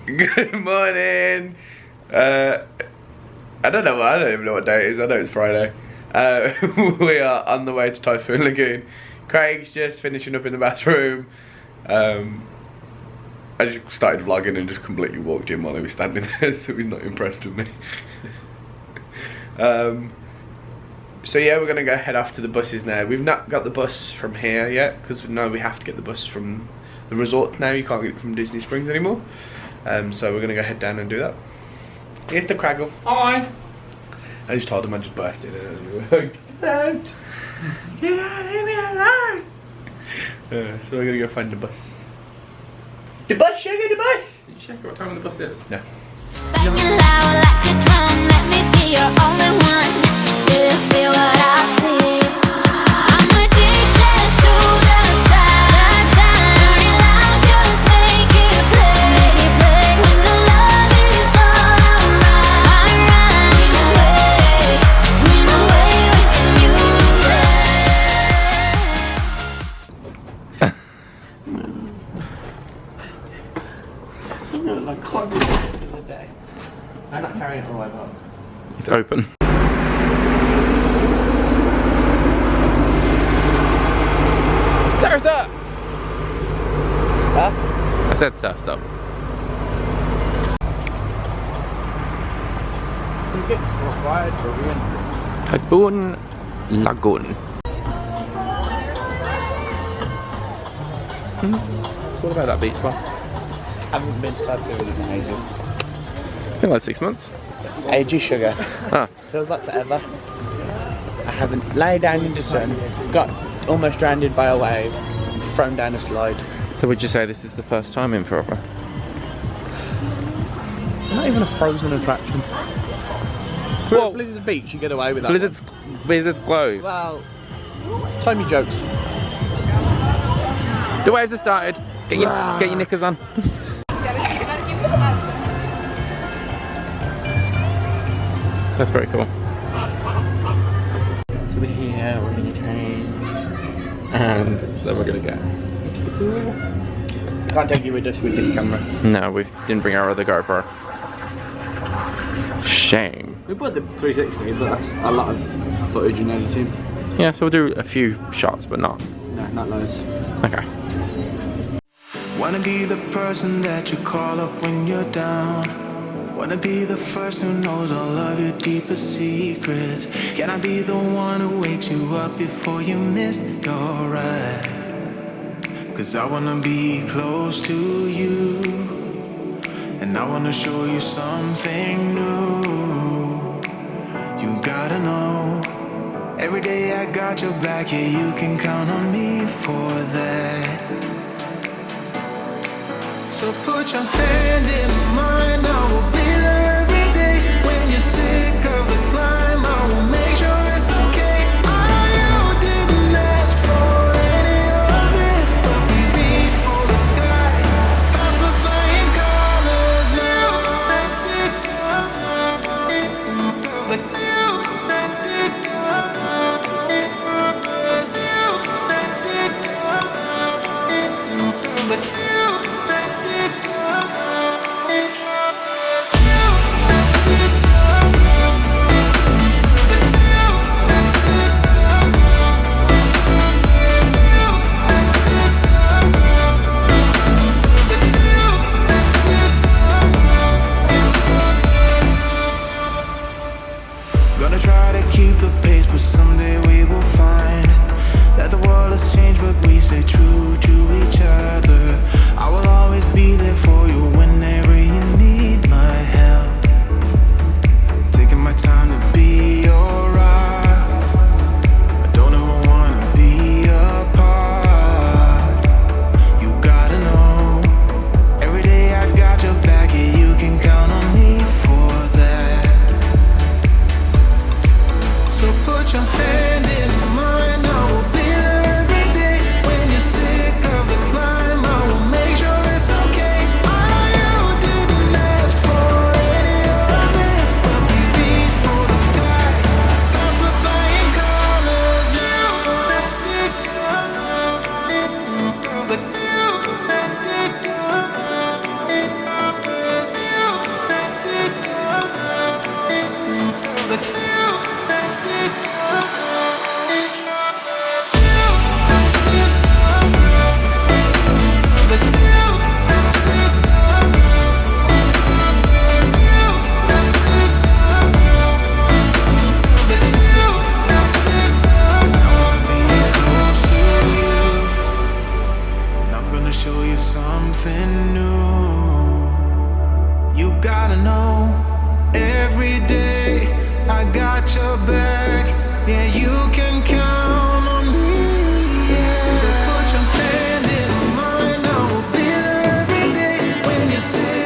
Good morning. I don't even know what day it is. I know it's Friday. We are on the way to Typhoon Lagoon. Craig's just finishing up in the bathroom. I just started vlogging and just completely walked in while he was standing there, so he's not impressed with me. So yeah, we're gonna go head off to the buses now. We've not got the bus from here yet because we know we have to get the bus from the resort now. You can't get it from Disney Springs anymore. So we're gonna go head down and do that. Here's the Craggle. Hi. I just told him I just burst in and we were like, get out! Get out, leave me alone! So we're gonna go find the bus. The bus, sugar, the bus! Did you check what time the bus is? No. Banging loud like a drum, let me be your only one. Do you feel what I feel? I'm addicted to the sound. Turn it loud, just make it play. When the love is all around, dream away with the music. Like closet at the end of the day. I'm not carrying it all the way home. It's open. Surf's up! Huh? I said surf's up. Typhoon Lagoon. What about that beach one? I haven't been to Typhoon in ages. Been like 6 months. Ages, sugar. Ah. Feels like forever. I haven't laid down in the sun, got almost drowned by a wave, thrown down a slide. So would you say this is the first time in forever? Not even a frozen attraction. Well, Blizzard Beach, you get away with that. Blizzard's closed. Well, time your jokes. The waves have started. Get your knickers on. That's pretty cool. So we're here, we're gonna change. And then we're gonna go. Can't take you with us with this camera. No, we didn't bring our other GoPro. Shame. We bought the 360, but that's a lot of footage and editing. Yeah, so we'll do a few shots, but not. No, not loads. Okay. Wanna be the person that you call up when you're down. Wanna be the first who knows all of your deepest secrets. Can I be the one who wakes you up before you miss your ride? Cause I wanna be close to you, and I wanna show you something new. You gotta know, every day I got your back, yeah, you can count on me for that. So put your hand in mine, I will be there every day. When you're sick of the climb, I will make sure it's okay. I know you didn't ask for any of this, but we reach for the sky. As we're flying colors now. something new. You gotta know, every day I got your back. Yeah, you can count on me. Yeah. So put your hand in mine, I will be there every day when you say